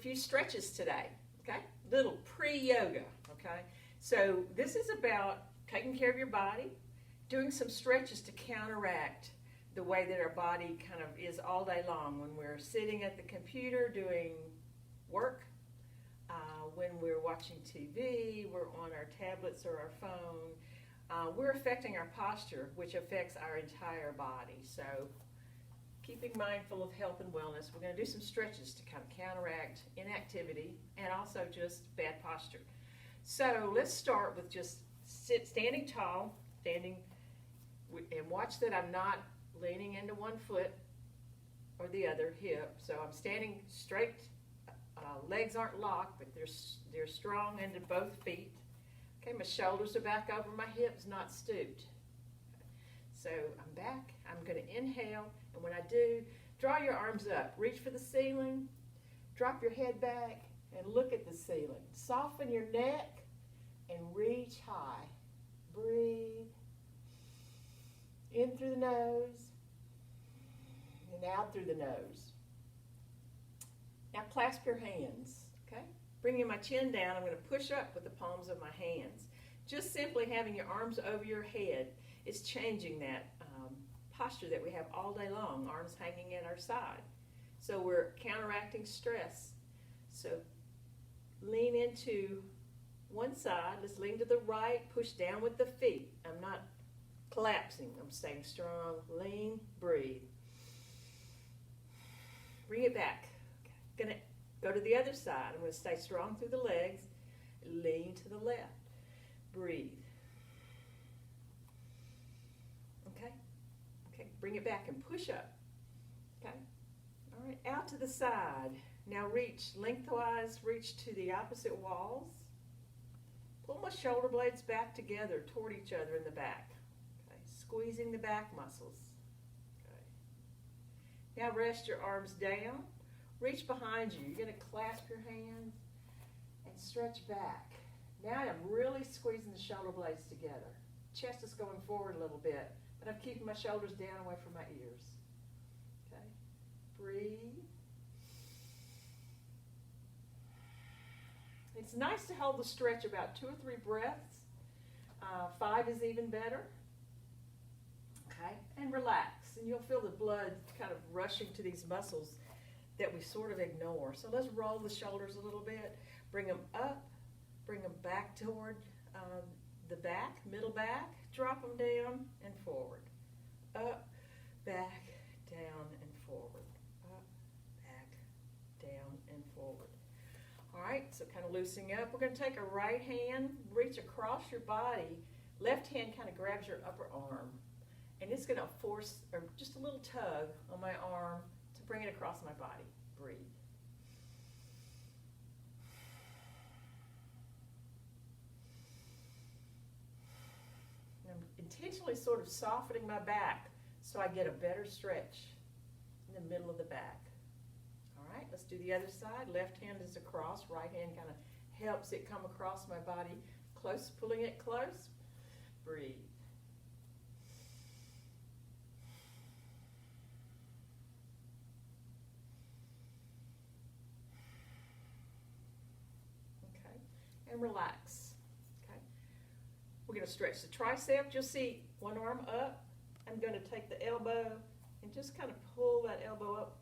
few stretches today, okay? Little pre-yoga, okay? So this is about taking care of your body, doing some stretches to counteract the way that our body kind of is all day long when we're sitting at the computer doing work, when we're watching TV, we're on our tablets or our phone. We're affecting our posture, which affects our entire body. So keeping mindful of health and wellness, we're going to do some stretches to kind of counteract inactivity and also just bad posture. So let's start with just standing tall, and watch that I'm not leaning into one foot or the other hip. So I'm standing straight, legs aren't locked, but they're strong into both feet. Okay, my shoulders are back over my hips, not stooped. So I'm back, I'm going to inhale, and when I do, draw your arms up, reach for the ceiling, drop your head back, and look at the ceiling. Soften your neck and reach high. Breathe. In through the nose and out through the nose. Now clasp your hands, okay? Bringing my chin down, I'm going to push up with the palms of my hands. Just simply having your arms over your head is changing that posture that we have all day long, arms hanging at our side. So we're counteracting stress. So lean into one side. Let's lean to the right, push down with the feet. I'm not collapsing. I'm staying strong. Lean, breathe. Bring it back. Okay. Gonna go to the other side. I'm going to stay strong through the legs. Lean to the left. Breathe. Okay? Okay, bring it back and push up. Okay? All right, out to the side. Now reach lengthwise, reach to the opposite walls. Pull my shoulder blades back together toward each other in the back. Okay, squeezing the back muscles. Okay. Now rest your arms down. Reach behind you. You're going to clasp your hands and stretch back. Now I'm really squeezing the shoulder blades together. Chest is going forward a little bit, but I'm keeping my shoulders down away from my ears. Okay. Breathe. It's nice to hold the stretch about 2 or 3 breaths. 5 is even better. Okay, and relax. And you'll feel the blood kind of rushing to these muscles that we sort of ignore. So let's roll the shoulders a little bit. Bring them up. Bring them back toward the back, middle back. Drop them down and forward. Up, back, down, and forward. Up, back, down, and forward. All right, so kind of loosening up. We're going to take a right hand, reach across your body. Left hand kind of grabs your upper arm. And it's going to force, or just a little tug on my arm to bring it across my body. Breathe. And I'm intentionally sort of softening my back so I get a better stretch in the middle of the back. All right, let's do the other side. Left hand is across, right hand kind of helps it come across my body, close, pulling it close. Breathe. Okay, and relax. Okay, we're going to stretch the tricep. You'll see one arm up. I'm going to take the elbow and just kind of pull that elbow up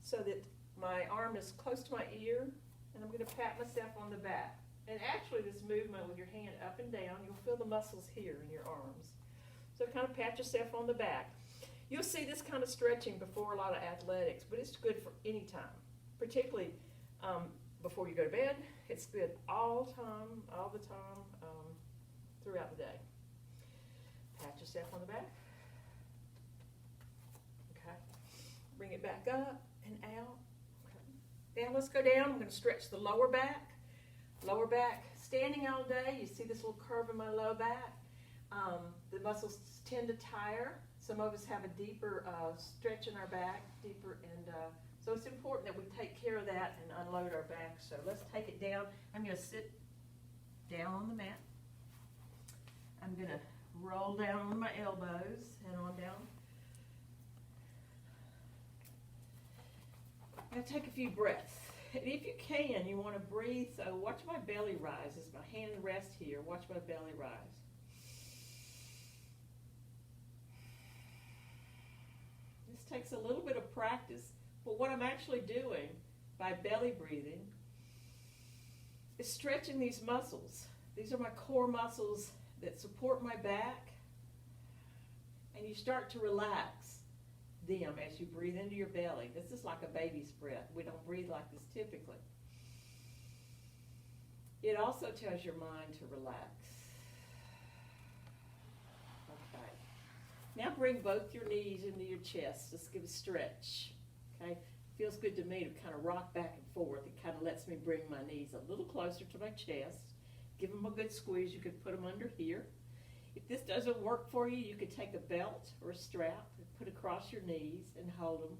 so that my arm is close to my ear, and I'm going to pat myself on the back. And actually this movement with your hand up and down, you'll feel the muscles here in your arms. So kind of pat yourself on the back. You'll see this kind of stretching before a lot of athletics, but it's good for any time, particularly before you go to bed. It's good all the time, throughout the day. Pat yourself on the back. Okay. Bring it back up and out. Now let's go down. I'm going to stretch the lower back. Lower back, standing all day, you see this little curve in my low back. The muscles tend to tire. Some of us have a deeper stretch in our back, and so it's important that we take care of that and unload our back. So let's take it down. I'm going to sit down on the mat. I'm going to roll down on my elbows and on down. I'm going to take a few breaths. And if you can, you want to breathe. So watch my belly rise. As my hand rests here, watch my belly rise. This takes a little bit of practice, but what I'm actually doing by belly breathing is stretching these muscles. These are my core muscles that support my back, and you start to relax them as you breathe into your belly. This is like a baby's breath. We don't breathe like this typically. It also tells your mind to relax. Okay. Now bring both your knees into your chest. Just give a stretch. Okay. Feels good to me to kind of rock back and forth. It kind of lets me bring my knees a little closer to my chest. Give them a good squeeze. You could put them under here. If this doesn't work for you, you could take a belt or a strap and put across your knees and hold them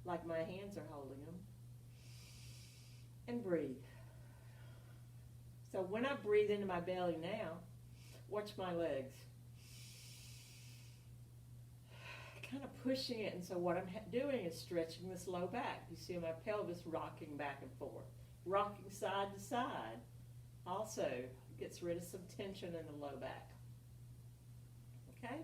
like my hands are holding them. And breathe. So when I breathe into my belly now, watch my legs. Kind of pushing it, and so what I'm doing is stretching this low back. You see my pelvis rocking back and forth, rocking side to side. Also gets rid of some tension in the low back. Okay?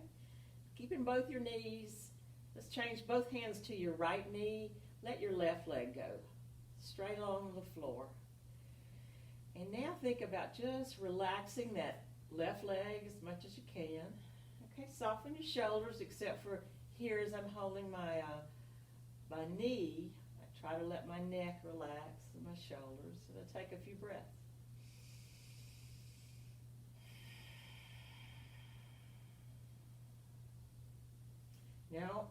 Keeping both your knees. Let's change both hands to your right knee. Let your left leg go straight along the floor. And now think about just relaxing that left leg as much as you can. Okay, soften your shoulders except for here as I'm holding my knee. I try to let my neck relax and my shoulders, and I take a few breaths. Now,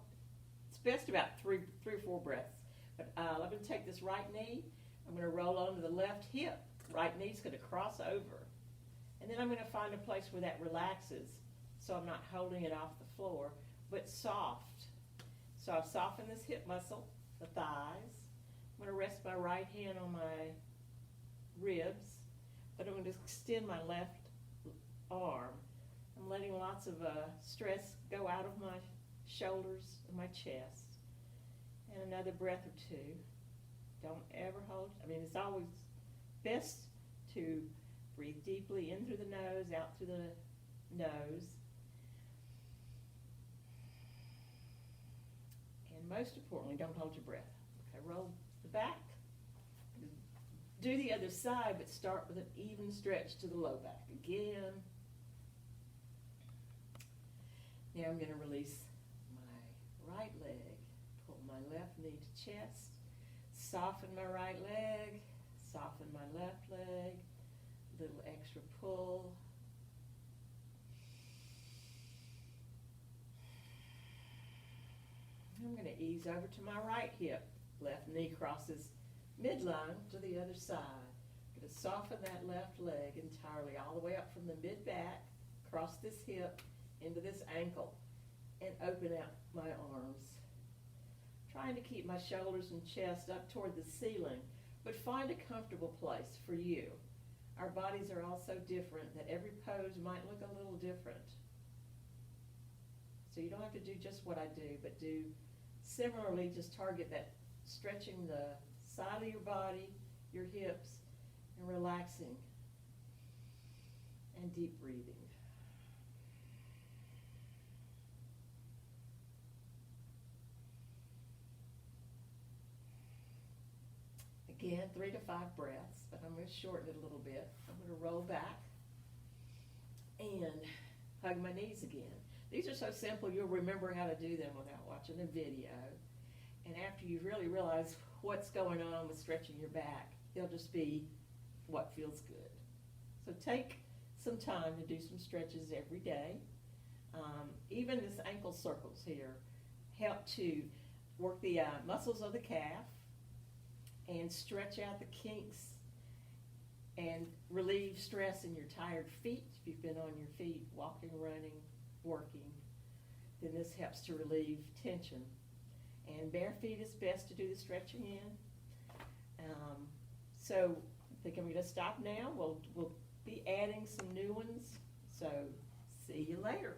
it's best about three or four breaths. But I'm going to take this right knee. I'm going to roll onto the left hip. Right knee's going to cross over. And then I'm going to find a place where that relaxes so I'm not holding it off the floor, but soft. So I've softened this hip muscle, the thighs. I'm going to rest my right hand on my ribs, but I'm going to extend my left arm. I'm letting lots of stress go out of my shoulders and my chest. And another breath or two. Don't ever hold. It's always best to breathe deeply in through the nose, out through the nose. And most importantly, don't hold your breath. Okay, roll the back. Do the other side, but start with an even stretch to the low back. Again. Now I'm going to release my right leg. Pull my left knee to chest. Soften my right leg. Soften my left leg. Little extra pull. I'm going to ease over to my right hip. Left knee crosses midline to the other side. I'm going to soften that left leg entirely all the way up from the mid-back, across this hip, into this ankle, and open out my arms. Trying to keep my shoulders and chest up toward the ceiling, but find a comfortable place for you. Our bodies are all so different that every pose might look a little different. So you don't have to do just what I do, but do similarly, just target that stretching the side of your body, your hips, and relaxing, and deep breathing. Again, 3 to 5 breaths, but I'm going to shorten it a little bit. I'm going to roll back and hug my knees again. These are so simple, you'll remember how to do them without watching a video. And after you really realize what's going on with stretching your back, they'll just be what feels good. So take some time to do some stretches every day. Even this ankle circles here help to work the muscles of the calf and stretch out the kinks and relieve stress in your tired feet. If you've been on your feet, walking, running, working, then this helps to relieve tension. And bare feet is best to do the stretching in. So I think I'm going to stop now. We'll be adding some new ones. So see you later.